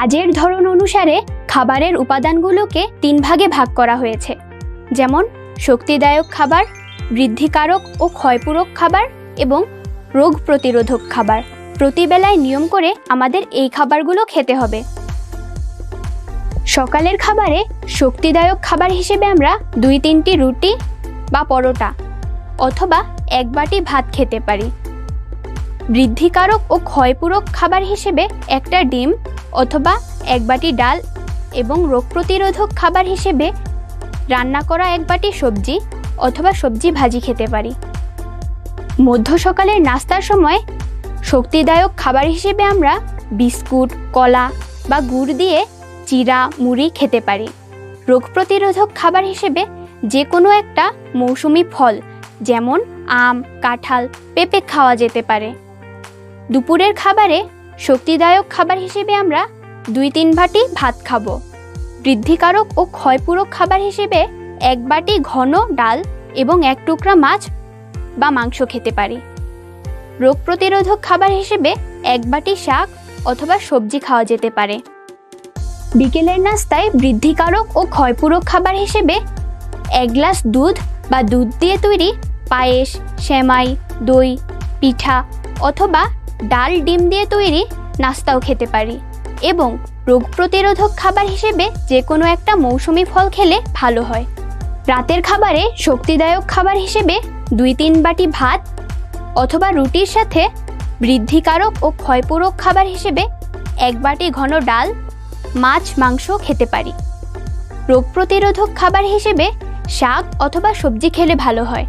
কাজের ধরন অনুসারে খাবারের উপাদানগুলোকে 3 ভাগে ভাগ করা হয়েছে, যেমন শক্তিদায়ক খাবার, বৃদ্ধিকারক ও ক্ষয়পূরক খাবার এবং রোগ প্রতিরোধক খাবার। প্রতিবেলায় নিয়ম করে আমাদের এই খাবারগুলো খেতে হবে। সকালের খাবারে শক্তিদায়ক খাবার হিসেবে আমরা 2-3টি রুটি বা পরোটা অথবা 1 বাটি ভাত খেতে পারি। বৃদ্ধিকারক ও ক্ষয়পূরক খাবার হিসেবে 1টা ডিম অথবা 1 বাটি ডাল এবং রোগ প্রতিরোধক খাবার হিসেবে রান্না করা 1 বাটি সবজি অথবা সবজি ভাজি খেতে পারি। মধ্য সকালের নাস্তার সময় শক্তিদায়ক খাবার হিসেবে আমরা বিস্কুট, কলা বা গুড় দিয়ে চিরা, মুড়ি খেতে পারি। রোগ প্রতিরোধক খাবার হিসেবে যে কোনো একটা মৌসুমি ফল যেমন আম, কাঁঠাল, পেঁপে খাওয়া যেতে পারে। দুপুরের খাবারে শক্তিদায়ক খাবার হিসেবে আমরা 2-3 বাটি ভাত খাবো। বৃদ্ধিকারক ও ক্ষয়পূরক খাবার হিসেবে 1 বাটি ঘন ডাল এবং 1 টুকরা মাছ বা মাংস খেতে পারি। রোগ প্রতিরোধক খাবার হিসেবে 1 বাটি শাক অথবা সবজি খাওয়া যেতে পারে। বিকেলের নাস্তায় বৃদ্ধিকারক ও ক্ষয়পূরক খাবার হিসেবে 1 গ্লাস দুধ বা দুধ দিয়ে তৈরি পায়েস, সেমাই, দই, পিঠা অথবা ডাল, ডিম দিয়ে তৈরি নাস্তাও খেতে পারি। এবং রোগ প্রতিরোধক খাবার হিসেবে যে কোনো একটা মৌসুমি ফল খেলে ভালো হয়। রাতের খাবারে শক্তিদায়ক খাবার হিসেবে 2-3 বাটি ভাত অথবা রুটির সাথে বৃদ্ধিকারক ও ক্ষয়পূরক খাবার হিসেবে 1 বাটি ঘন ডাল, মাছ, মাংস খেতে পারি। রোগ প্রতিরোধক খাবার হিসেবে শাক অথবা সবজি খেলে ভালো হয়।